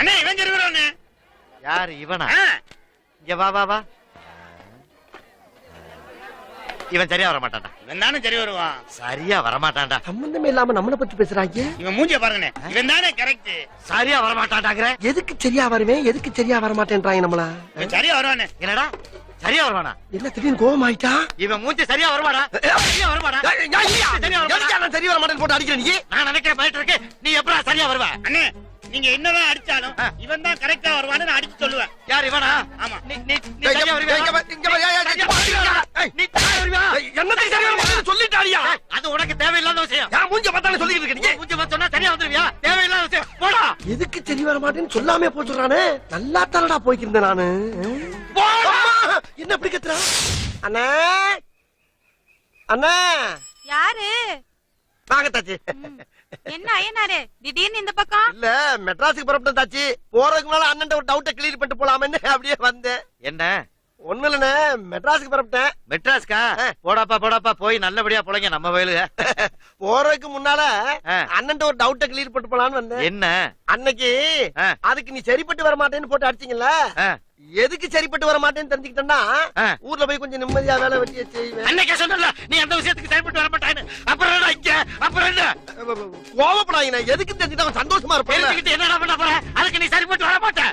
அண்ணே இவன் சரி வருவானே. யாரு இவனா? இங்க வா வா வா. இவன் சரியா வர மாட்டான்டா. இவன் தானே சரி வருவான். சரியா வர மாட்டான்டா. சம்பந்தமே இல்லாம நம்மள பத்தி பேசுறாங்க. இவன் மூஞ்சிய பாருங்கண்ணே. இவன் தானே கரெக்ட். சரியா வர மாட்டான்டாங்கற. எதுக்கு சரியா வருவேன், எதுக்கு சரியா வர மாட்டேன்றாங்க நம்மள. இவன் சரியா வருவானே. என்னடா சரியா வருவானா? என்ன திடீர்னு கோவம் ஆயிட்டா? இவன் மூஞ்சி சரியா வருவாடா? சரியா வருவாடா? எதுக்கு சரியா வர மாட்டேன்னு போட்டு அடிக்கிற நீ? நான் நினைக்கிறேன் போயிட்டு இருக்கு. நீ எப்படா சரியா வருவ? அண்ணே நீங்க என்னதான் அடிச்சாலும் இவன் தான் கரெக்டா வருவான்னு நான் அடிச்சு சொல்லுவேன். யார் இவனா? ஆமா. நீ சரியா வருவியா? நீ சரியா வருவியா? என்னத்துக்கு சரியா வர மாட்டேன்னு சொல்லிட்டாடியா? அது உனக்கு தேவையில்லாத விஷயம். நான் மூஞ்ச பார்த்தானே சொல்லிட்டு இருக்க நீ. மூஞ்சி பார்த்து சொன்னா சரியா வந்துருவியா? தேவையில்லாத விஷயம். போடா. எதுக்கு சரி வர மாட்டேன்னு சொல்லாமே போச்சுறானே. நல்லா தானடா போய்க்கிருந்தேன் நானு. போடா. என்ன அப்படி கத்துறா? அண்ணா அண்ணா. யாரு? வாங்க தாச்சி. என்ன ஐயனாரே திடீர்னு இந்த பக்கம்? இல்ல மெட்ராஸுக்கு புறப்பட்டேன் தாச்சி. போறதுக்கு முன்னால அண்ணன் ஒரு டவுட்டை கிளியர் பண்ணிட்டு போலாமேன்னு அப்படியே வந்தேன். என்ன? ஒண்ணு இல்லண்ணே, மெட்ராஸுக்கு புறப்பட்டேன். மெட்ராஸ்கா? போடாப்பா போய் நல்லபடியா போலங்க நம்ம வயலுக. போறதுக்கு முன்னால அண்ணன் ஒரு டவுட்டை கிளியர் பண்ணிட்டு போலான்னு வந்தேன். என்ன? அன்னைக்கு அதுக்கு நீ சரிப்பட்டு வர மாட்டேன்னு போட்டு அடிச்சீங்கல்ல, எதுக்கு சரிப்பட்டு வர மாட்டேன்னு தெரிஞ்சுக்கிட்டேன்னா ஊர்ல போய் கொஞ்சம் நிம்மதியா வேலை வெட்டிய செய்வேன். அன்னைக்கே சொன்னல நீ அந்த விஷயத்துக்கு சரிப்பட்டு வர மாட்டான்னு. அப்புறம் என்ன இங்க? அப்புறம் என்ன? கோவப்படாதீங்க. எதுக்கு தெரிஞ்சுட்டா சந்தோஷமா இருப்பேன். தெரிஞ்சுக்கிட்டு என்னடா பண்ண போற? அதுக்கு நீ சரிப்பட்டு வர மாட்ட.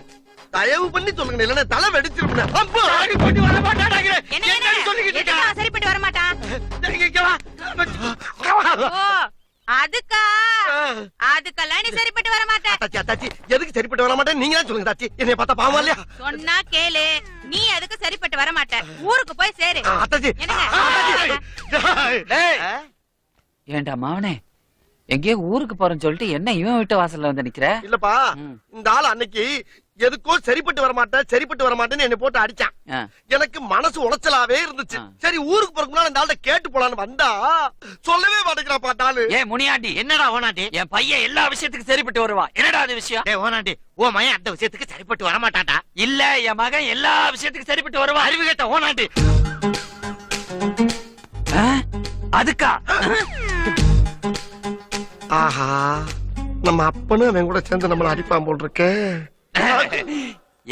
தயவு பண்ணி சொல்லுங்க, இல்லன்னா தலை வெடிச்சிருப்பேன். சரிப்பட்டு வர மாட்டாடாங்க. என்ன சொல்லிக்கிட்டு எதுக்கு அவன் சரிப்பட்டு வர மாட்டான்? இங்க வா. ஓ அதுக்கா? அதுக்கெல்லாம் நீ சரிப்பட்டு வர மாட்ட. தாச்சி தாச்சி, எதுக்கு சரிப்பட்டு வர மாட்டேன் நீங்க தான் சொல்லுங்க தாச்சி. என்னைய பார்த்தா பாவமா இல்லையா? சொன்னா கேளு. நீ அதுக்கு சரிப்பட்டு வர மாட்ட. ஊருக்கு போய் சேரு. அத்தாச்சி. ஏண்டா மாவனே, எங்கேயோ ஊருக்கு போறேன்னு சொல்லிட்டு என்ன இவன் வீட்டு வாசல்ல வந்து நிக்கிற? இல்லப்பா, இந்த ஆள் அன்னைக்கு எதுக்கோ சரிப்பட்டு வர மாட்டேன்னு என்ன போட்டு அடிச்சான். எனக்கு மனசு உளைச்சலாவே இருந்துச்சு. சரி ஊருக்கு போறதுக்கு முன்னாடி இந்த ஆள்கிட்ட கேட்டு போலான்னு வந்தா சொல்லவே மாட்டேங்கிறா பாட்டாளு. ஏன் முனியாண்டி? என்னடா ஓனாண்டி? என் பையன் எல்லா விஷயத்துக்கும் சரிப்பட்டு வருவான். என்னடா அது விஷயம்? ஏய் ஓனாண்டி, ஓ மகன் அந்த விஷயத்துக்கு சரிப்பட்டு வர மாட்டான்டா. இல்ல, என் மகன் எல்லா விஷயத்துக்கும் சரிப்பட்டு வருவான். அறிவு கேட்ட ஓனாண்டி. அதுக்கா? ஆஹா, நம்ம அப்பனும் அவன் கூட சேர்ந்து நம்மள அடிப்பான் போல் இருக்கு.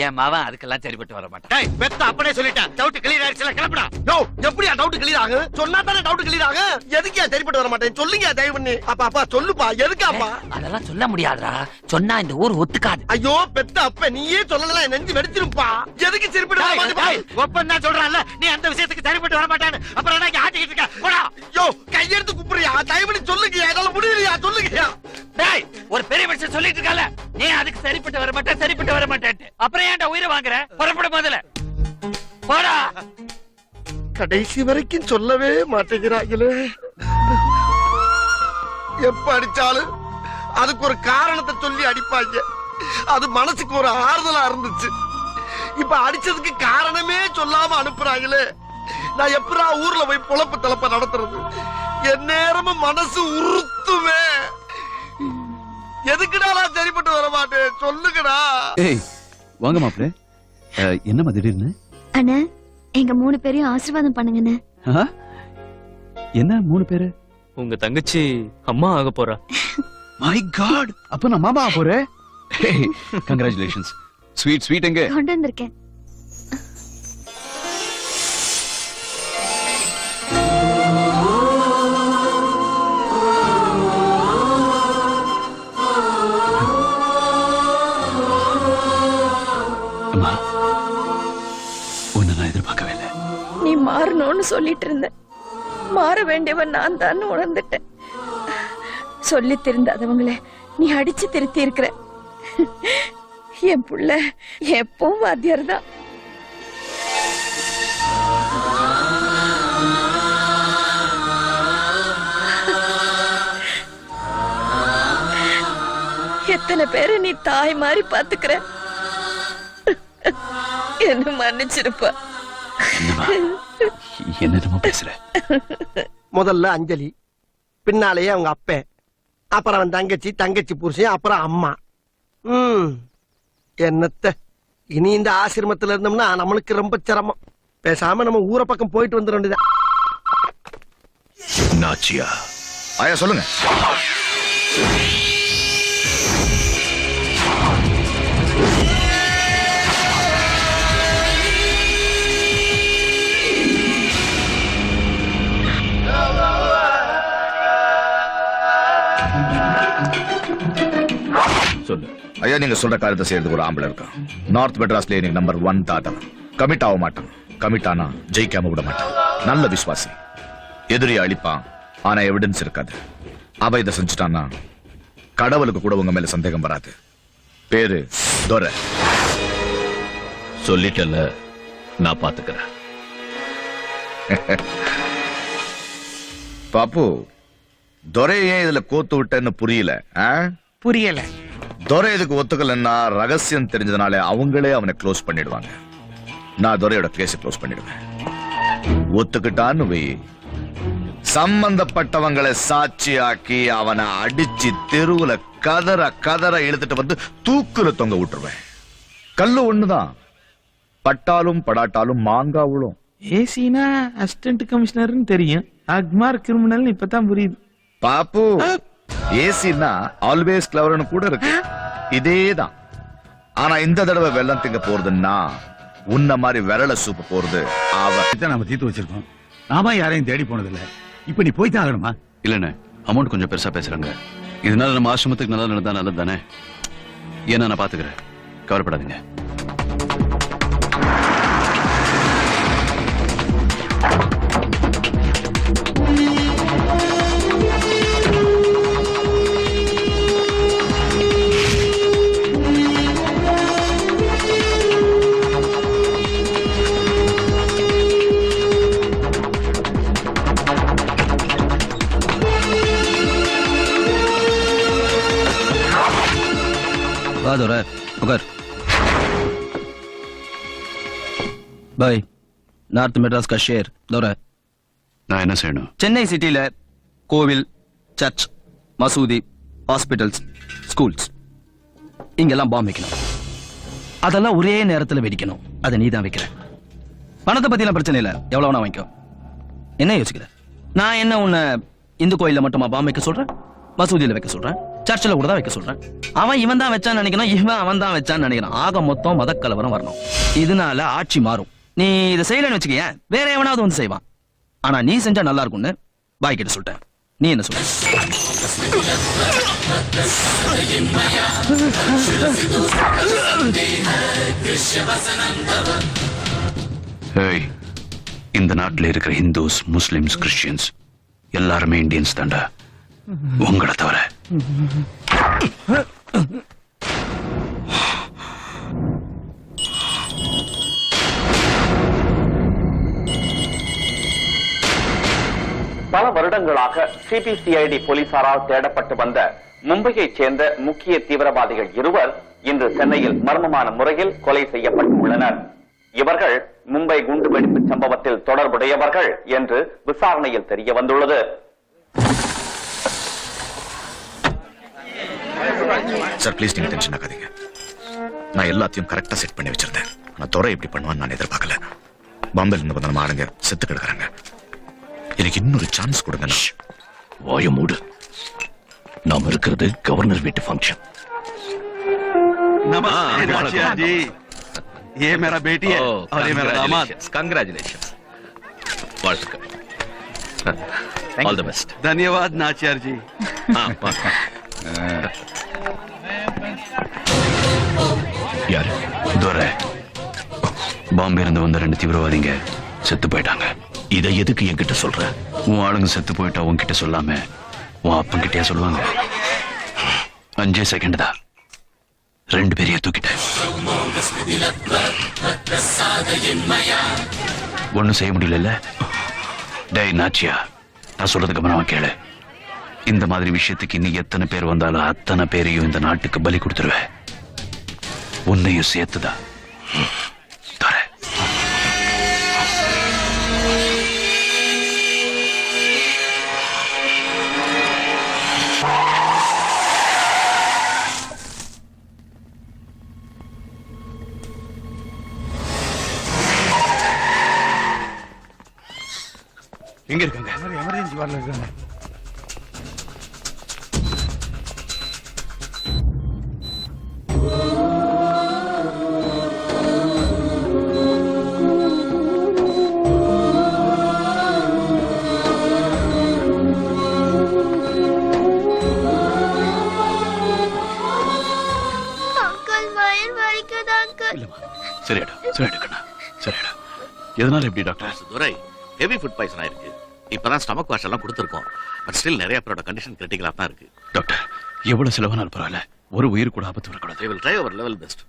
என் மவன் அதுக்கெல்லாம் சரிப்பட்டு வர மாட்டான். டேய் பெத்த அப்பனே சொல்லிட்டான். டவுட் கிளியர் ஆயிடுச்சுல, கிளம்புடா. யோ, எப்படியா டவுட் கிளியர் ஆகும்? சொன்னா தானே டவுட் கிளியர் ஆகும். எதுக்கியா சரிப்பட்டு வர மாட்டேன் சொல்லுங்க தயவு பண்ணி. அப்பா சொல்லுப்பா, எதுக்காப்பா? அதெல்லாம் சொல்ல முடியாதுடா. சொன்னா இந்த ஊர் ஒத்துக்காது. ஐயோ பெத்த அப்ப நீயே சொல்லலாம், நெஞ்சு வெடிச்சிருப்பா. எதுக்கு சரிப்பட்டு வர மாட்டேன்? ஒப்பன் தான் சொல்றான்ல நீ அந்த விஷயத்துக்கு சரிப்பட்டு வர மாட்டான்னு. அப்புறம் என்ன ஆட்டிக்கிட்டு இருக்க? போடா. யோ, கையெடுத்து குப்புறியா? தயவு பண்ணி சொல்லுங்க, என்னால முடியலையா? சொல்லுங்கயா. டேய், ஒரு பெரிய மனுஷன் சொல்லிட்டு இருக்கல, நீ அதுக்கு சரிப்பட்டு வர மாட்டேன் சரிப்பட்டு வர மாட்டேன்ட்டு. அப்புறம் ஏன்டா உயிரை வாங்குற? புறப்பட முதல்ல போடா. கடைசி வரைக்கும் சொல்லவே மாட்டேங்கிறாங்களே. எப்ப அடிச்சாலும் அதுக்கு ஒரு காரணத்தை சொல்லி அடிப்பாங்க. அது மனசுக்கு ஒரு ஆறுதலா இருந்துச்சு. இப்ப அடிச்சதுக்கு காரணமே சொல்லாம அனுப்புறாங்களே. நான் எப்படா ஊர்ல போய் பொழப்பு தலப்ப நடத்துறது? என் நேரமும் மனசு உறுத்துமே. எதுக்குடா நான் சரிப்பட்டு வர மாட்டேன் சொல்லுங்கடா. ஏய் வாங்க மாப்ள. என்ன திடீர்னு? அண்ணா, எங்க 3 பேரையும் ஆசீர்வாதம் பண்ணுங்கண்ணே. என்ன 3 பேரு? உங்க தங்கச்சி அம்மா ஆக போறா. மை காட், அப்ப நான் மாமா ஆக போறேன். கங்க்ராச்சுலேஷன்ஸ். ஸ்வீட் எங்க? கொண்டு வந்திருக்கேன். அம்மா, உன்னை நான் எதிர்பார்க்கவே இல்லை. நீ மாறணும்னு சொல்லிட்டு இருந்த. மாற வேண்டியவன் நான் தான் உணர்ந்துட்டேன். சொல்லி திருந்தாதவங்களே நீ அடிச்சு திருத்தி இருக்கிற. என் புள்ள எப்பவும் வாத்தியார் தான். எத்தனை பேரை நீ தாய் மாதிரி பாத்துக்கிற. என்ன மன்னிச்சிருப்பா. என்னமா பேசுற? முதல்ல அஞ்சலி, பின்னாலேயே அவங்க அப்பன், அப்புறம் அவன் தங்கச்சி புருஷன், அப்புறம் அம்மா. என்னத்த இனி இந்த ஆசிரமத்துல இருந்தோம்னா நம்மளுக்கு ரொம்ப சிரமம். பேசாம நம்ம ஊரை பக்கம் போயிட்டு வந்துட வேண்டியதான். நாச்சியா ஆயா சொல்லுங்க. சொல்லுங்க. ஐயா நீங்க சொல்ற காரியத்தை செய்யறதுக்கு ஒரு ஆம்பளை இருக்கான். நார்த் மெட்ராஸ்ல எனக்கு நம்பர் 1 தாத்தா. கமிட் ஆக மாட்டான். கமிட் ஆனா ஜெயிக்காம விட மாட்டான். நல்ல விசுவாசி. எதிரியை அழிப்பான். ஆனா எவிடன்ஸ் இருக்காது. அவ இதை செஞ்சுட்டான்னா கடவுளுக்கு கூட உங்க மேல சந்தேகம் வராது. பேரு துரை. சொல்லிட்டல, நான் பாத்துக்கிறேன். பாப்பு, துரை ஏன் இதுல கோத்து விட்டேன்னு புரியல. புரியல. துரை இதுக்கு ஒத்துக்கலன்னா ரகசியம் தெரிஞ்சதுனால அவங்களே அவனை க்ளோஸ் பண்ணிடுவாங்க. நான் துரையோட கேஸை க்ளோஸ் பண்ணிடுவேன். ஒத்துக்கிட்டான்னு வை, சம்பந்தப்பட்டவங்களை சாட்சியாக்கி அவனை அடிச்சு தெருவுல கதற கதற இழுத்துட்டு வந்து தூக்குல தொங்க விட்டுருவேன். கல்லு ஒண்ணுதான், பட்டாலும் படாட்டாலும் மாங்காவுளும். ஏசினா அசிஸ்டன்ட் கமிஷனர்னு தெரியும், அக்மார் கிரிமினல் இப்பதான் புரியுது. பாப்பு, ஏசினா ஆல்வேஸ் கிளவர்னு கூட இருக்கு. இதேதான். ஆனா இந்த தடவை வெள்ளம் திங்க போறதுன்னா உன்ன மாதிரி விரல சூப்பு போறது அவன். நம்ம தீர்த்து வச்சிருக்கோம். நாம யாரையும் தேடி போனதில்ல. இப்ப நீ போய்தான் ஆகணுமா? இல்லண்ணே, அமௌண்ட் கொஞ்சம் பெருசா பேசுறாங்க. இதனால நம்ம ஆசிரமத்துக்கு நல்லது நடந்தா நல்லது தானே. ஏன்னா நான் பாத்துக்கிறேன், கவலைப்படாதீங்க. दोरा उगर भाई नार्थ मेड्रास का शेर दोरा நான் என்ன செய்யணும்? சென்னை சிட்டில கோவில், சர்ச், மசூதி, ஹாஸ்பிட்டல்ஸ், ஸ்கூல்ஸ் இங்கெல்லாம் பாம்பு வைக்கணும். அதெல்லாம் ஒரே நேரத்துல வெடிக்கணும். அதை நீ தான் வைக்கிற. பணத்தை பத்திலாம் பிரச்சனை இல்ல, எவ்வளவு வேணா வாங்கிக்கோ. என்ன யோசிக்கிற? நான் என்ன உன்னை இந்து கோயில்ல மட்டுமா பாம்பு வைக்க சொல்றேன்? மசூதியில வைக்க சொல்றேன், சர்ச்சில் கூட தான் வைக்க சொல்றேன். அவன் இவன் தான் வச்சான்னு நினைக்கிறான், இவன் அவன் தான் வச்சான்னு நினைக்கிறான். ஆக மொத்தம் மதக்கலவரம் வரணும். இதனால ஆட்சி மாறும். நீ இதை செய்யலன்னு வச்சுக்க, வேற எவனாவது வந்து செய்வான். ஆனா நீ செஞ்சா நல்லா இருக்கும்னு பாய் கிட்ட சொல்லிட்டேன். நீ என்ன சொல்ற? ஏய், இந்த நாட்டில் இருக்கிற ஹிந்துஸ், முஸ்லிம்ஸ், கிறிஸ்டியன்ஸ் எல்லாருமே இந்தியன்ஸ் தாண்டா, உங்களை தவிர. பல வருடங்களாக சிபிசிஐடி போலீசாரால் தேடப்பட்டு வந்த மும்பையைச் சேர்ந்த முக்கிய தீவிரவாதிகள் இருவர் இன்று சென்னையில் மர்மமான முறையில் கொலை செய்யப்பட்டுள்ளனர். இவர்கள் மும்பை குண்டுவெடிப்பு சம்பவத்தில் தொடர்புடையவர்கள் என்று விசாரணையில் தெரிய வந்துள்ளது. சார் ப்ளீஸ் நீங்க டென்ஷன் ஆகாதீங்க. நான் எல்லாத்தையும் கரெக்டா செட் பண்ணி வச்சிருந்தேன். ஆனா துரை இப்படி பண்ணுவான்னு நான் எதிர்பார்க்கல. பாம்பேல இருந்து வந்த நம்ம ஆளுங்க செத்து கிடக்குறாங்க. எனக்கு இன்னொரு சான்ஸ் கொடுங்க. வாய மூடு. நாம் இருக்கிறது கவர்னர் வீட்டு ஃபங்க்ஷன். ये मेरा बेटी है और ये मेरा दामाद. Congratulations. வாழ்த்துக்கள். All the best. धन्यवाद नाचियार जी. யாரு? துரை. பாம்பே இருந்து வந்த 2 தீவிரவாதிங்க செத்து போயிட்டாங்க. இதை எதுக்கு என்கிட்ட சொல்ற? உன் ஆளுங்க செத்து போயிட்டா உன்கிட்ட சொல்லாம உன் அப்பங்கிட்டே சொல்லுவாங்க. 5 செகண்ட் தான், 2 பேரையும் தூக்கிட்டேன். ஒண்ணும் செய்ய முடியல. டேய் நாச்சியா, நான் சொல்றது கவனமா கேளு. இந்த மாதிரி விஷயத்துக்கு இன்னும் எத்தனை பேர் வந்தாலும் அத்தனை பேரையும் இந்த நாட்டுக்கு பலி கொடுத்துருவேன். உன்னையும் சேர்த்துதான். துரை. எங்க இருக்காங்க? எமர்ஜென்சி வார்டில் இருக்காங்க. இல்லம்மா சரியாடா சரியாடா கண்ணா சரியாடா எதனால எப்படி டாக்டர்? துரை ஹெவி ஃபுட் பாய்சன் ஆயிருக்கு. இப்பதான் ஸ்டமக் வாஷ் எல்லாம் கொடுத்துருக்கோம். பட் ஸ்டில் நிறைய பேரோட கண்டிஷன் கிரிட்டிக்கலா தான் இருக்கு. டாக்டர் எவ்வளவு செலவானாலும் பரவாயில்ல, ஒரு உயிர் கூட ஆபத்து வரக்கூடாது. they will try our level best.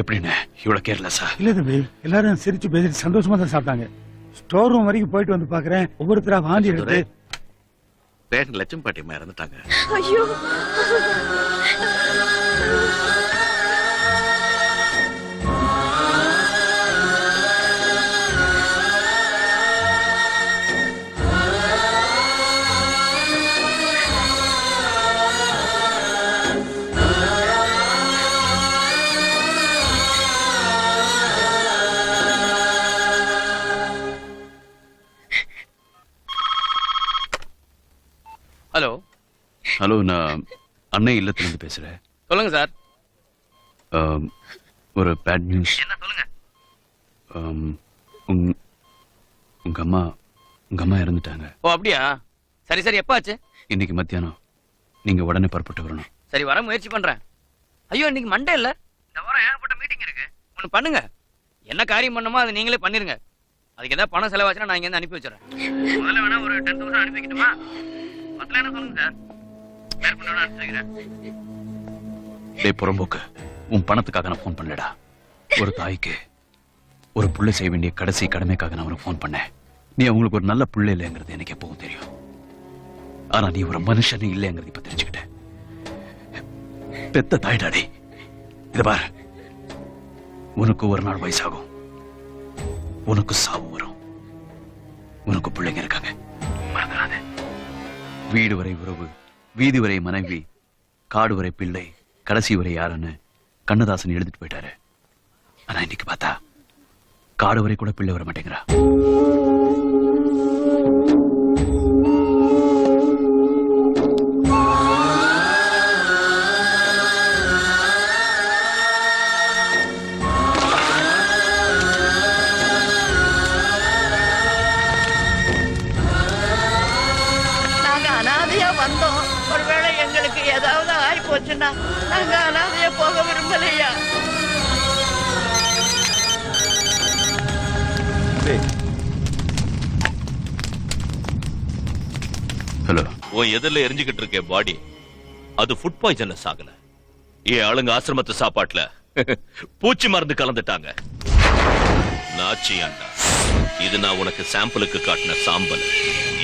எப்படின்னு இவ்வளவு கேர்லெஸ்ஸா? இல்ல தம்பி, எல்லாரும் சிரிச்சு பேசிட்டு சந்தோஷமா தான் சாப்பிட்டாங்க. ஸ்டோர் ரூம் வரைக்கும் போயிட்டு வந்து பாக்குறேன், ஒவ்வொருத்தரா வாந்தி எடுத்து. பேஷண்ட் லட்சுமி பாட்டியம்மா இறந்துட்டாங்க. ஐயோ ஹலோ ஹலோ, நான் அன்னை இல்லத்திலிருந்து பேசுறேன். சொல்லுங்க சார். ஒரு பேட் நியூஸ். என்ன சொல்லுங்க? உங்க அம்மா இறந்துட்டாங்க. ஓ அப்படியா? சரி சரி, எப்ப ஆச்சு? இன்னைக்கு மத்தியானம். நீங்க உடனே புறப்பட்டு வரணும். சரி, வர முயற்சி பண்றேன். ஐயோ, இன்னைக்கு மண்டே இல்ல, இந்த வாரம் ஏகப்பட்ட மீட்டிங் இருக்கு. ஒண்ணு பண்ணுங்க, என்ன காரியம் பண்ணுமோ அதை நீங்களே பண்ணிருங்க. அதுக்கு ஏதாவது பணம் செலவாச்சுன்னா நான் இங்க இருந்து அனுப்பி வச்சிடறேன். முதல்ல வேணா ஒரு 10,000 அனுப்பிக்கிட்டுமா? மொத்தம் என்ன சொல்லுங்க சார், மேற்கொண்டு அனுப்பி வைக்கிறேன். டேய் புறம்போக்கு, உன் பணத்துக்காக நான் ஃபோன் பண்ணலடா. ஒரு தாய்க்கு ஒரு புள்ள செய்ய வேண்டிய கடைசி கடமைக்காக நான் உனக்கு ஃபோன் பண்ணேன். நீ அவங்களுக்கு ஒரு நல்ல புள்ள இல்லைங்கிறது எனக்கு எப்பவும் தெரியும். ஆனா நீ ஒரு மனுஷனே இல்லைங்கிறது இப்ப தெரிஞ்சுக்கிட்டேன். பெத்த தாய்டாடி, இத பாரு, உனக்கு ஒரு நாள் வயசாகும், உனக்கு சாவு வரும், உனக்கு பிள்ளைங்க இருக்காங்க, மறந்துடாத. வீடு வரை உறவு, வீதி வரை மனைவி, காடு வரை பிள்ளை, கடைசி வரை யாருன்னு கண்ணதாசன் எழுதிட்டு போயிட்டாரு. ஆனா இன்னைக்கு பார்த்தா காடு வரை கூட பிள்ளை வர மாட்டேங்கிறா. நாங்க அனாதையா வந்தோம். ஒருவேளை எங்களுக்கு ஏதாவது ஆகி போச்சுன்னா நாங்க அனாதையா போக விரும்பலையா? ஹலோ, உன் எதிரில எரிஞ்சுக்கிட்டு இருக்க பாடி அது ஃபுட் பாய்சன்ல சாகல. ஏன் ஆளுங்க ஆசிரமத்து சாப்பாட்டுல பூச்சி மருந்து கலந்துட்டாங்க. நாச்சியாண்டா, இது நான் உனக்கு சாம்பிளுக்கு காட்டின சாம்பல்.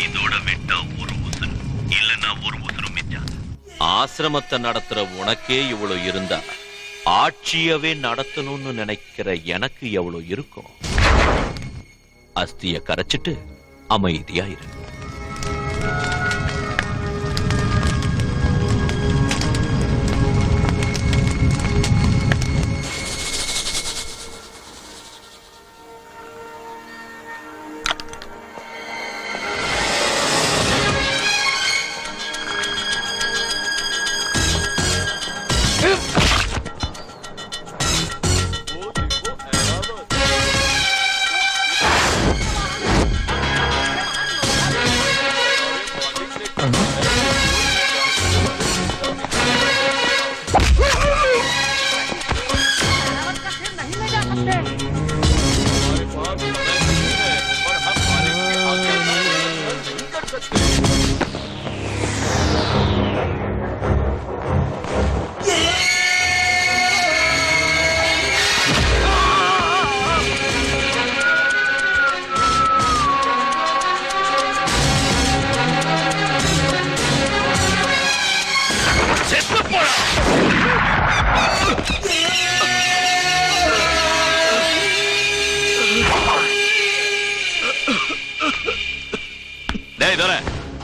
இதோட விட்டா ஒரு உசுறு, இல்லன்னா ஒரு உசுறு மிஞ்சாது. ஆசிரமத்தை நடத்துற உனக்கே இவ்வளவு இருந்தா ஆட்சியவே நடத்தணும்னு நினைக்கிற எனக்கு எவ்வளவு இருக்கும்? அஸ்திய கரைச்சிட்டு அமைதியா இரு.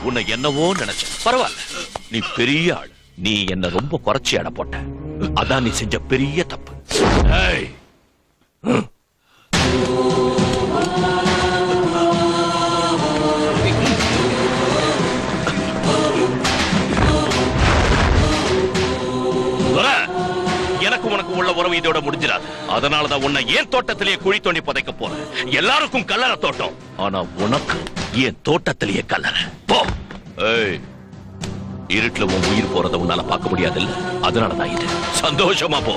உன்னை என்னவோ நினைச்ச, பரவாயில்ல, நீ பெரிய ஆள். நீ என்ன ரொம்ப குறைச்சி அட போட்ட. அதான் நீ செஞ்ச பெரிய தப்பு. எனக்கு உனக்கு உள்ள உறவு இதோட முடிஞ்சிடாது. அதனாலதான் உன்னை ஏன் தோட்டத்திலேயே குழி தோண்டி புதைக்க போறேன். எல்லாருக்கும் கல்லறை தோட்டம், ஆனா உனக்கு ஏன் தோட்டத்திலேயே கல்லறை. போ. இருட்டுல உன் உயிர் போறத உன்னால பார்க்க முடியாது இல்ல, அதனாலதான் இது. சந்தோஷமா போ.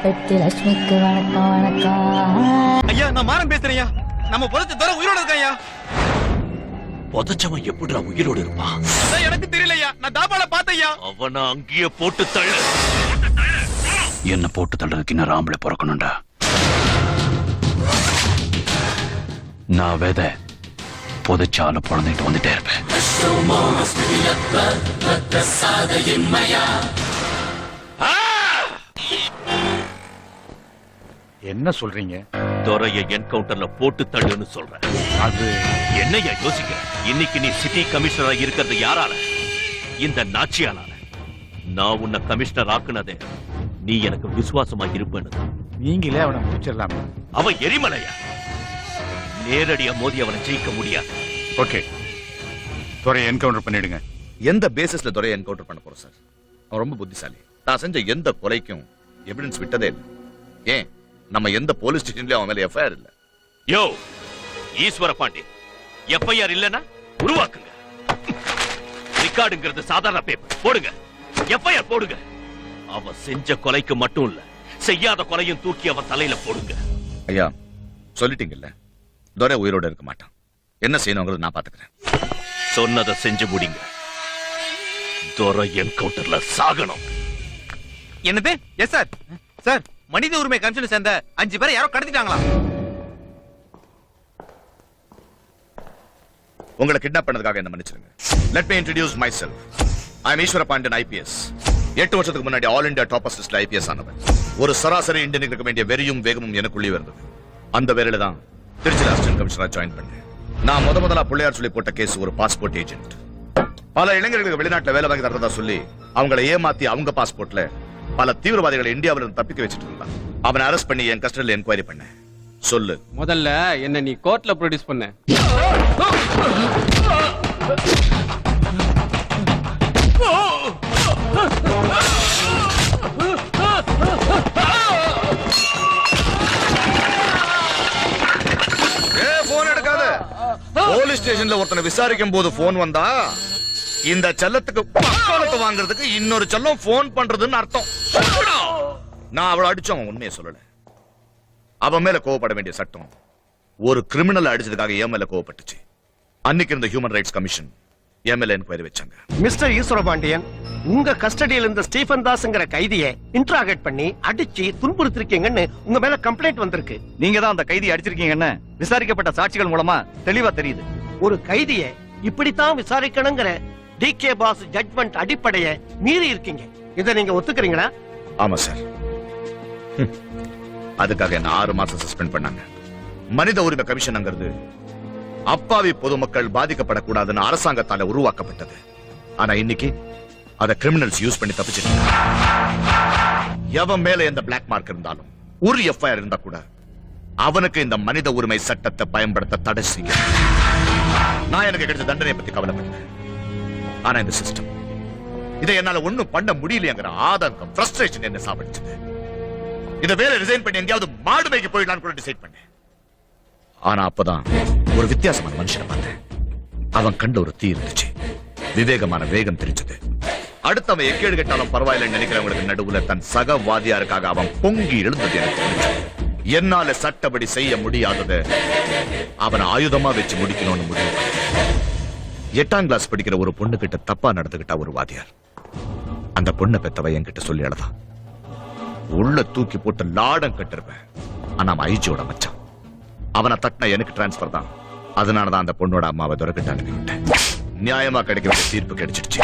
பெட்டி லட்சுமிக்கு வணக்கம் வணக்கம். ஐயா நான் மாறன் பேசுறேன். நம்ம பொறுத்து தர உயிரோட இருக்கையா. புதைச்சவன் எப்படிடா உயிரோடு இருப்பான்? எனக்கு தெரியலையா, நான் தாபால பார்த்தையா. அவனை அங்கேயே போட்டு தள்ளு. என்ன போட்டு தள்ளுறதுக்கு இன்னும் ஆம்பளை பிறக்கணும்டா. நான் விதை புதைச்சால பிறந்துட்டு வந்துட்டே இருப்பேன். என்ன சொல்றீங்க? துரைய என்கவுண்டர்ல போட்டு தள்ளுன்னு சொல்றேன். அது என்னையா யோசிக்கிற? இன்னைக்கு நீ சிட்டி கமிஷனரா இருக்கிறது யாரால? இந்த நாச்சியானால. நான் உன்னை கமிஷனர் ஆக்குனதே நீ எனக்கு விசுவாசமா இருப்பேன்னு. நீங்களே அவனை முடிச்சிடலாம். அவன் எரிமலையா? நேரடியா மோதி அவனை ஜெயிக்க முடியாது. ஓகே, துறையை என்கவுண்டர் பண்ணிடுங்க. எந்த பேசிஸ்ல துறையை என்கவுண்டர் பண்ண போறோம் சார்? அவன் ரொம்ப புத்திசாலி. நான் செஞ்ச எந்த கொலைக்கும் எவிடன்ஸ் விட்டதே இல்லை. ஏன் நம்ம எந்த போலீஸ் ஸ்டேஷன்லயும் அவன் மேல எஃப்ஐஆர் இல்ல. யோ ஈஸ்வர பாண்டி, எஃப்ஐஆர் இல்லனா உருவாக்குங்க. ரெக்கார்டுங்கிறது சாதாரண பேப்பர். போடுங்க, எஃப்ஐஆர் போடுங்க. அவன் செஞ்ச கொலைக்கு மட்டும் இல்ல, செய்யாத கொலையும் தூக்கி அவன் தலையில போடுங்க. ஐயா சொல்லிட்டீங்கல்ல, துரை உயிரோட இருக்க மாட்டான். என்ன செய்யணுங்கிறது நான் பாத்துக்கிறேன். சொன்னதை செஞ்சு முடிங்க. துரை என்கவுண்டர்ல சாகணும். என்னது? Yes sir. சார், மனித உரிமை கமிஷன் சேர்ந்த 5 பேரை யாரோ கடத்திட்டாங்களா? உங்களை கிட்னாப் பண்ணதுக்காக என்ன மன்னிச்சிருங்க. Let me introduce my self. I am ஈஸ்வர பாண்டியன், IPS. 8 வருஷத்துக்கு முன்னாடி ஆல் இந்தியா டாப்பர்ஸ் லிஸ்ட்ல IPS ஆனவன். ஒரு சராசரி இந்தியனுக்கு இருக்க வேண்டிய வெறியும் வேகமும் எனக்குள்ளே இருந்தது. அந்த வேலையில தான் திருச்சி அசிஸ்டன்ட் கமிஷனரா ஜாயின் பண்ணேன். நான் முதலா பிள்ளையார் சொல்லி போட்ட கேஸ் ஒரு பாஸ்போர்ட் ஏஜென்ட். பல இளைஞர்களுக்கு வெளிநாட்டுல வேலை வாங்கி தரதா சொல்லி அவங்களை ஏமாத்தி அவங்க பாஸ்போர்ட்ல பல தீவிரவாதிகளை இந்தியாவில இருந்து தப்பிக்க வச்சிட்டு இருந்தான். அவனை அரெஸ்ட் பண்ணி என் கஸ்டடியில் என்கொயரி பண்ணேன். சொல்லு. முதல்ல என்ன நீ கோர்ட்ல ப்ரொடியூஸ் பண்ண. போன் எடுக்காத. போலீஸ் ஸ்டேஷன்ல ஒருத்தனை விசாரிக்கும் போது போன் வந்தா இந்த செல்லத்துக்கு பக்காலத்தை வாங்குறதுக்கு இன்னொரு செல்லம் போன் பண்றதுன்னு அர்த்தம். நான் அவளை அடிச்சோம், உண்மையை சொல்லல. அவன் மேல கோவப்பட வேண்டிய சட்டம் ஒரு கிரிமினல் அடிச்சதுக்காக என் மேல கோவப்பட்டுச்சு. அன்னைக்கு இருந்த ஹியூமன் ரைட்ஸ் கமிஷன் என் மேல என்கொயரி வச்சாங்க. மிஸ்டர் ஈஸ்வரபாண்டியன், உங்க கஸ்டடியில் இருந்த ஸ்டீபன் தாஸ்ங்கிற கைதியை இன்ட்ராகேட் பண்ணி அடிச்சு துன்புறுத்திருக்கீங்கன்னு உங்க மேல கம்ப்ளைண்ட் வந்திருக்கு. நீங்க தான் அந்த கைதி அடிச்சிருக்கீங்கன்னு விசாரிக்கப்பட்ட சாட்சிகள் மூலமா தெளிவா தெரியுது. ஒரு கைதியை இப்படித்தான் விசாரிக்கணுங்கிற DK பாஸ் ஜட்மெண்ட் அடிப்படையை மீறி இருக்கீங்க. இதை நீங்க ஒத்துக்கிறீங்களா? ஆமா சார். அதுக்காக என்ன 6 மாசம் சஸ்பெண்ட் பண்ணாங்க. மனித உரிமை கமிஷன்ங்கிறது அப்பாவி பொதுமக்கள் பாதிக்கப்படக்கூடாதுன்னு அரசாங்கத்தால உருவாக்கப்பட்டது. ஆனா இன்னைக்கு அத கிரிமினல்ஸ் யூஸ் பண்ணி தப்பிச்சிட்டு எவன் மேல எந்த பிளாக் மார்க் இருந்தாலும் ஒரு எஃப்ஐஆர் இருந்தா கூட அவனுக்கு இந்த மனித உரிமை சட்டத்தை பயன்படுத்த தடை செய்ய. நான் எனக்கு கிடைச்ச தண்டனை பத்தி கவலைப்பட்டேன். ஆனா இந்த சிஸ்டம் இதை என்னால ஒண்ணும் பண்ண முடியலைங்கிற ஆதங்கம், ஃப்ரஸ்ட்ரேஷன் என்ன சாப்பிடுச்சு. இத வேலை ரிசைன் பண்ணி எங்கேயாவது மாடு மேய்க்க போயிடலான்னு கூட டிசைட் பண்ணேன். ஆனா அப்பதான் ஒரு வித்தியாசமான மனுஷனை பார்த்தேன். அவன் கண்ட ஒரு தீ இருந்துச்சு, விவேகமான வேகம் தெரிஞ்சது. அடுத்தவன் எக்கேடு கெட்டாலும் பரவாயில்லைன்னு நினைக்கிறவங்களுக்கு நடுவுல தன் சக வாதியாருக்காக அவன் பொங்கி எழுந்தது எனக்கு தெரிஞ்சது. என்னால சட்டப்படி செய்ய முடியாதது அவனை ஆயுதமா வச்சு முடிக்கணும்னு முடிவு. 8ஆம் கிளாஸ் படிக்கிற ஒரு பொண்ணு கிட்ட தப்பா நடந்துகிட்டா ஒரு வாதியார். அந்த பொண்ணை பெத்தவ என்கிட்ட சொல்லி அழதான். உள்ள தூக்கி போட்டு லாடம் கட்டிருப்பேன். ஆனா அவன் ஐஜியோட மச்சான். அவனை தட்டின எனக்கு டிரான்ஸ்பர் தான். அதனாலதான் அந்த பொண்ணோட அம்மாவை துறக்கிட்டு அனுப்பிவிட்டேன். நியாயமா கிடைக்க வேண்டிய தீர்ப்பு கிடைச்சிடுச்சு.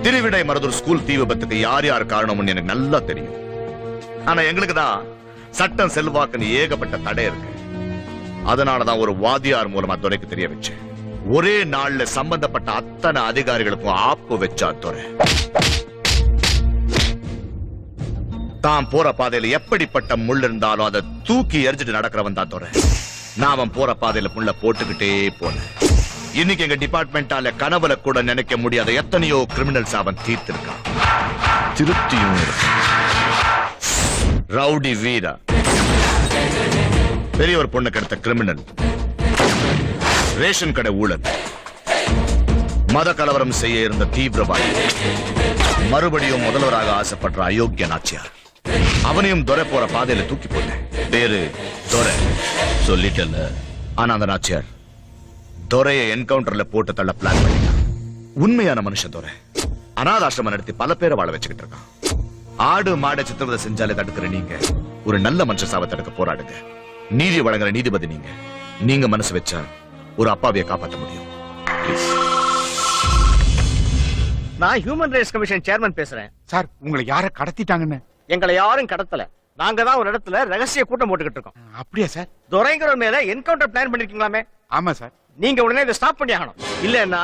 திருவிடை மருதூர் ஸ்கூல் தீ விபத்துக்கு யார் யார் காரணம்னு எனக்கு நல்லா தெரியும். ஆனா எங்களுக்கு தான் சட்டம் செல்வாக்குன்னு ஏகப்பட்ட தடை இருக்கு. அதனாலதான் ஒரு வாதியார் மூலமா துறைக்கு தெரிய வச்சேன். ஒரே நாள்ல சம்பந்தப்பட்ட அத்தனை அதிகாரிகளுக்கும் ஆப்பு வச்சா துறை. தான் போற பாதையில எப்படிப்பட்ட முள் இருந்தாலும் அதை தூக்கி எரிஞ்சிட்டு நடக்கிறவன் தான் துறை. நான் அவன் போற பாதையில முள்ள போட்டுக்கிட்டே போனேன். இன்னைக்கு எங்க டிபார்ட்மெண்டால கனவுல கூட நினைக்க முடியாத எத்தனையோ கிரிமினல்ஸ் அவன் தீர்த்திருக்கான். திருப்தியும் இருக்கு. ரவுடி வீரா, பெரிய ஒரு பொண்ணு கிடைத்த கிரிமினல், ரேஷன் கடை ஊழல், மத கலவரம் செய்ய இருந்த தீவிரவாதி, மறுபடியும் முதல்வராக ஆசைப்படுற அயோக்கிய நாச்சியார். அவனையும் துரை போற பாதையில தூக்கி போட்டேன். பேரு துரை சொல்லிட்டல. ஆனா அந்த நாச்சியார் துரையை என்கவுண்டர்ல போட்டு தள்ள பிளான் பண்ணிட்டான். உண்மையான மனுஷன் துரை அனாதாசிரமம் நடத்தி பல பேரை வாழ வச்சுக்கிட்டு இருக்கான். ஆடு மாடை சித்திரவதை செஞ்சாலே தடுக்கிற நீங்க ஒரு நல்ல மனுஷ சாவை தடுக்க போராடுங்க. நீதி வழங்குற நீதிபதி நீங்க மனசு வச்சா ஒரு அப்பாவியை காப்பாற்ற முடியும். நான் ஹியூமன் ரைட்ஸ் கமிஷன் சேர்மன் பேசுறேன். சார் உங்களை யார கடத்திட்டாங்கன்னு? எங்களை யாரும் கடத்தல. நாங்க தான் ஒரு இடத்துல ரகசிய கூட்டம் போட்டுக்கிட்டு இருக்கோம். அப்படியா சார்? துரைங்கிற மேல என்கவுண்டர் பிளான் பண்ணிருக்கீங்களாமே? ஆமா சார். நீங்க உடனே இதை ஸ்டாப் பண்ணி ஆகணும். இல்லன்னா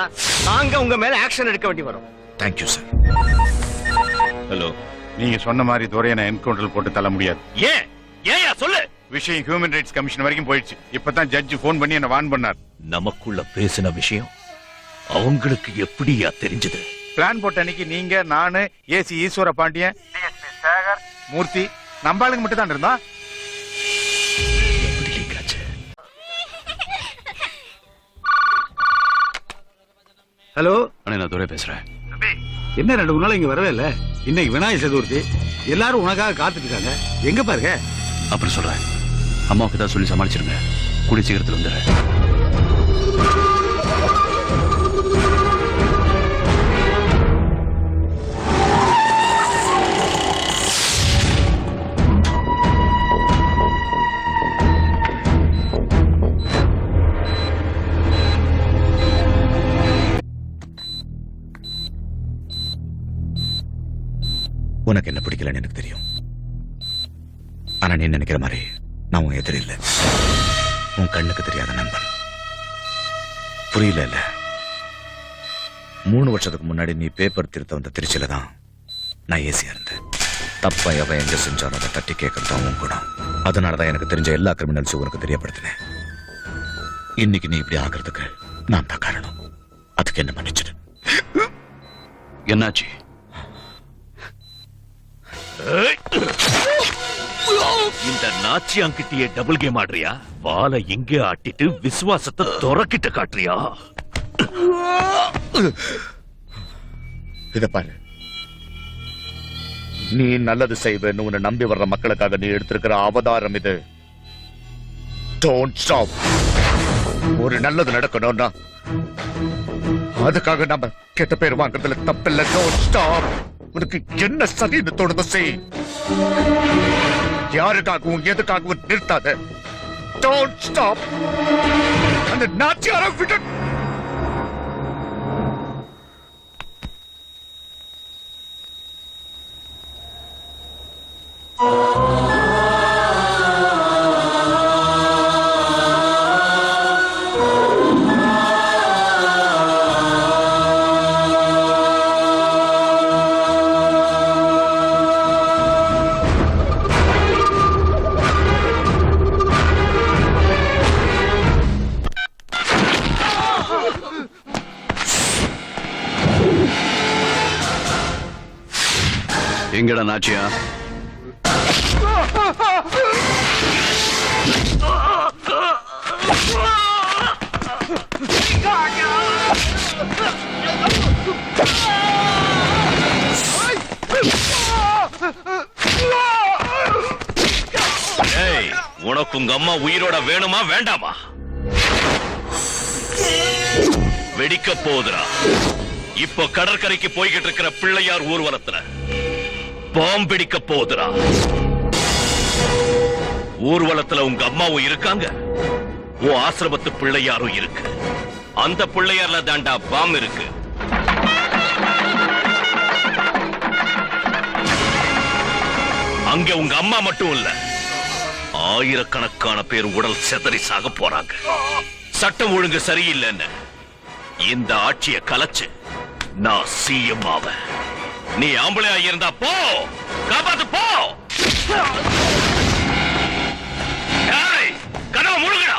நாங்க உங்க மேல ஆக்ஷன் எடுக்க வேண்டி வரும். Thank you sir. ஹலோ, நீங்க சொன்ன மாதிரி துரையை நான் என்கவுண்டர் போட்டு தள்ள முடியாது. ஏன் ஏயா சொல்லு. விஷயம் ஹியூமன் ரைட்ஸ் கமிஷன் வரைக்கும் போயிடுச்சு. இப்பதான் ஜட்ஜ் போன் பண்ணி என்ன வார்ன் பண்ணார். நமக்குள்ள பேசின விஷயம் அவங்களுக்கு எப்படியா தெரிஞ்சது? பிளான் போட்ட அன்னைக்கு நீங்க, நானு, ஏசி ஈஸ்வர பாண்டியன், டிஎஸ்பி சேகர், மூர்த்தி நம்பாளுங்க மட்டும் தான் இருந்தோம். எப்படி leak ஆச்சு? ஹலோ அண்ணே, நான் துரை பேசுறேன். என்ன 2 நாள் இங்க வரவே இல்ல? இன்னைக்கு விநாயகர் சதுர்த்தி, எல்லாரும் உனக்காக காத்துட்டு இருக்காங்க. எங்க பாருங்க. அப்புறம் சொல்றேன். அம்மாவுக்கு தான் சொல்லி சமாளிச்சிருங்க. கூடிய சீக்கிரத்தில் வந்துடுறேன். உனக்கு என்ன பிடிக்கலன்னு எனக்கு தெரியும். ஆனா நீ நினைக்கிற மாதிரி நான் உன் எதிரி இல்லை. உன் கண்ணுக்கு தெரியாத நண்பன். புரியல இல்ல? 3 வருஷத்துக்கு முன்னாடி நீ பேப்பர் திருத்த வந்த திருச்சியில தான் நான் ஏசியா இருந்தேன். தப்பா எவன் எங்க செஞ்சாலும் அதை தட்டி கேட்கறது உன் குணம். அதனாலதான் எனக்கு தெரிஞ்ச எல்லா கிரிமினல்ஸும் உனக்கு தெரியப்படுத்தினேன். இன்னைக்கு நீ இப்படி ஆகிறதுக்கு நான் தான் காரணம். அதுக்கு என்ன மன்னிச்சிடு. என்னாச்சு? இந்த நாச்சியாங்கிட்டியே டபுள் கேம் ஆடுறியா? வாளை எங்கே ஆட்டிட்டு விசுவாசத்தை துறக்கிட்டு காட்டுறியா? இத பாரு, நீ நல்லது செய்வேன்னு உன்னை நம்பி வர்ற மக்களுக்காக நீ எடுத்திருக்கிற அவதாரம் இது. Don't stop. ஒரு நல்லது நடக்கணும்னா அதுக்காக நம்ம கெட்ட பேர் வாங்குறதுல தப்பில்லை. Don't stop. உனக்கு என்ன சரின்னு தோணுதோ செய். யாருக்காகவும் எதுக்காகவும் நிறுத்தாத. Don't stop. அந்த நாச்சியாரை விட்டு. எங்கடா நாச்சியா? ஏய், உனக்கு உங்க அம்மா உயிரோட வேணுமா வேண்டாமா? வெடிக்க போகுதுடா. இப்போ கடற்கரைக்கு போய்கிட்டு இருக்கிற பிள்ளையார் ஊர்வலத்துல பாம்பு வெடிக்க போகுதுடா. ஊர்வலத்துல உங்க அம்மாவும் இருக்காங்க, உன் ஆசிரமத்து பிள்ளையாரும் இருக்கு. அந்த பிள்ளையார்ல தாண்டா பாம்பு இருக்கு. அங்க உங்க அம்மா மட்டும் இல்ல, ஆயிரக்கணக்கான பேர் உடல் செதறி சாக போறாங்க. சட்டம் ஒழுங்கு சரியில்லைன்னு இந்த ஆட்சியை கலைச்சு நான் சிஎம் ஆவேன். நீ ஆம்பளையா இருந்தா போ, காப்பாத்து போ. கனவு முழுங்கடா.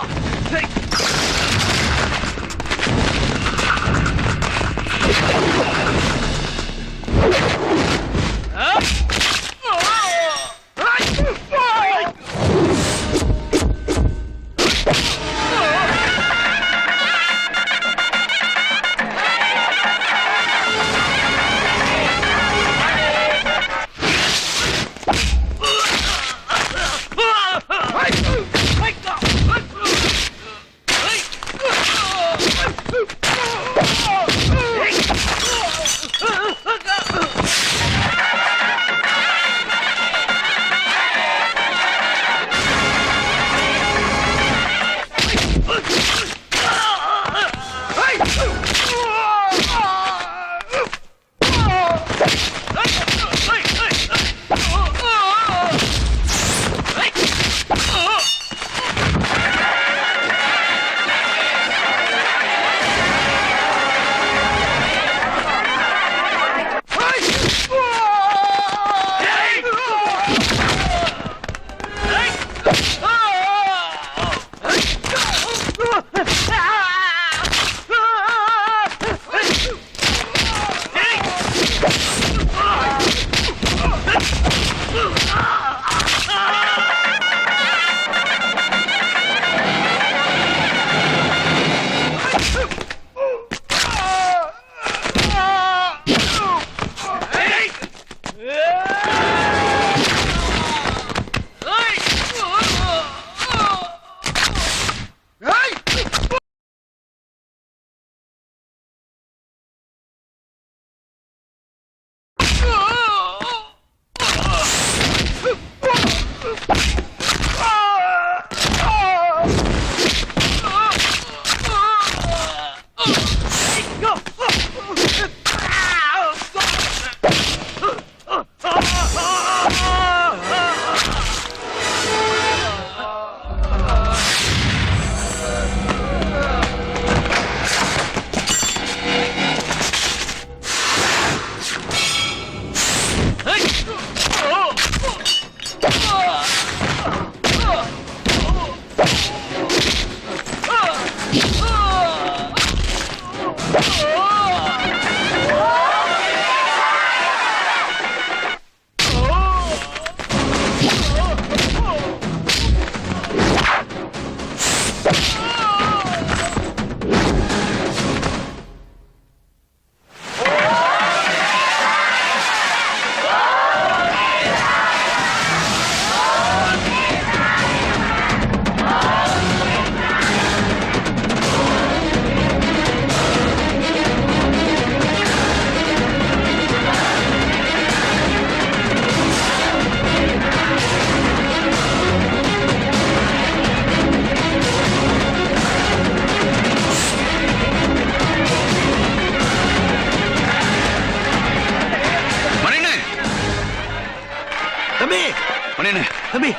தம்பி மணியண்ணே தம்பி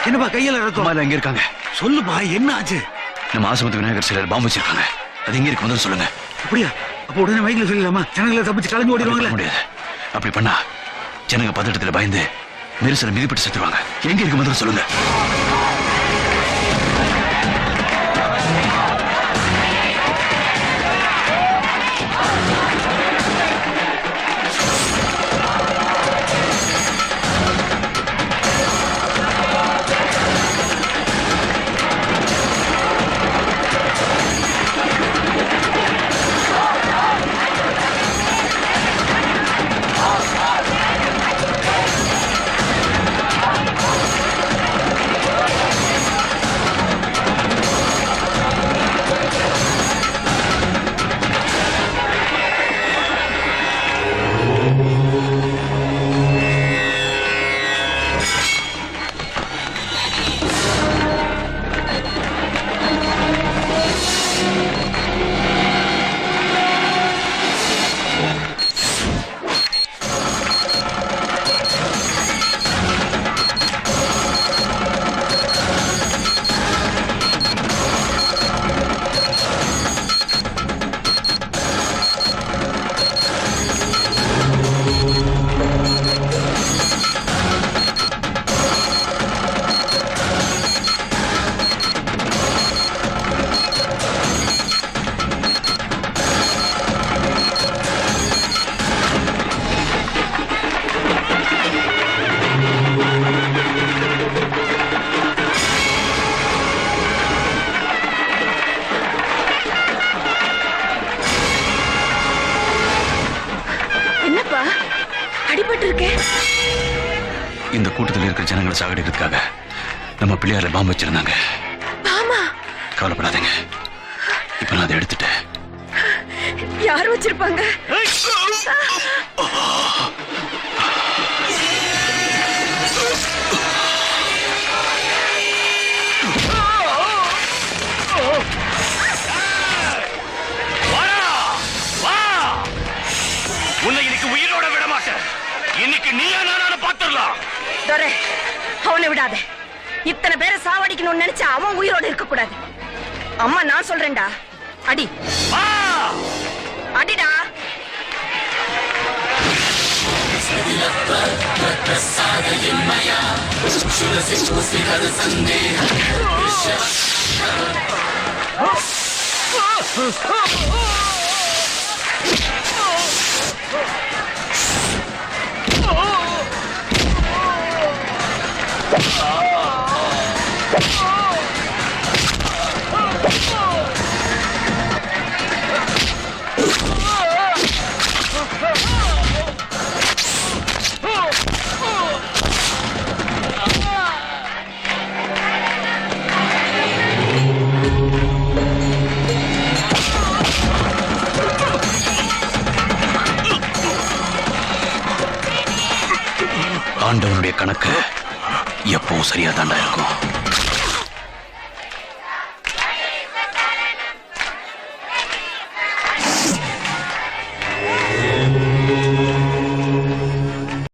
என்னப்பா கையில ரத்தம் அம்மா எங்க இருக்காங்க? சொல்லுப்பா என்ன ஆச்சு? நம்ம ஆசிரமத்து விநாயகர் சிலையில் பாம்பு வச்சிருக்காங்க. அது எங்க இருக்கு முதல்ல சொல்லுங்க. அப்படியா? அப்ப உடனே மைக்ல சொல்லிடலாமா? ஜனங்களை தப்பிச்சு கிளம்பி ஓடிடுவாங்களே. முடியாது. அப்படி பண்ணா ஜனங்க பதட்டத்துல பயந்து மெரிசல மிதிப்பட்டு செத்துருவாங்க. எங்க இருக்கு முதல்ல சொல்லுங்க. இந்த கூட்டத்தில் இருக்கிற ஜனங்களை சாகடிக்கிறதுக்காக நம்ம பிள்ளையார பாம்பு வச்சிருந்தாங்க. கவலைப்படாதீங்க, இப்ப நான் அதை எடுத்துட்டேன். யார் வச்சிருப்பாங்க? உன்னை இன்னைக்கு உயிரோட விட மாட்டேன். இன்னைக்கு நீயா நானும் பாத்துடலாம். அவனை விடாத. இத்தனை பேரை சாவடிக்கணும்னு நினைச்சா அவன் உயிரோட இருக்க கூடாது. அம்மா நான் சொல்றேன்டா, அடி அடிடா. ஆண்டவனுடைய கணக்கு எப்பவும் சரியா தாண்டா இருக்கும்.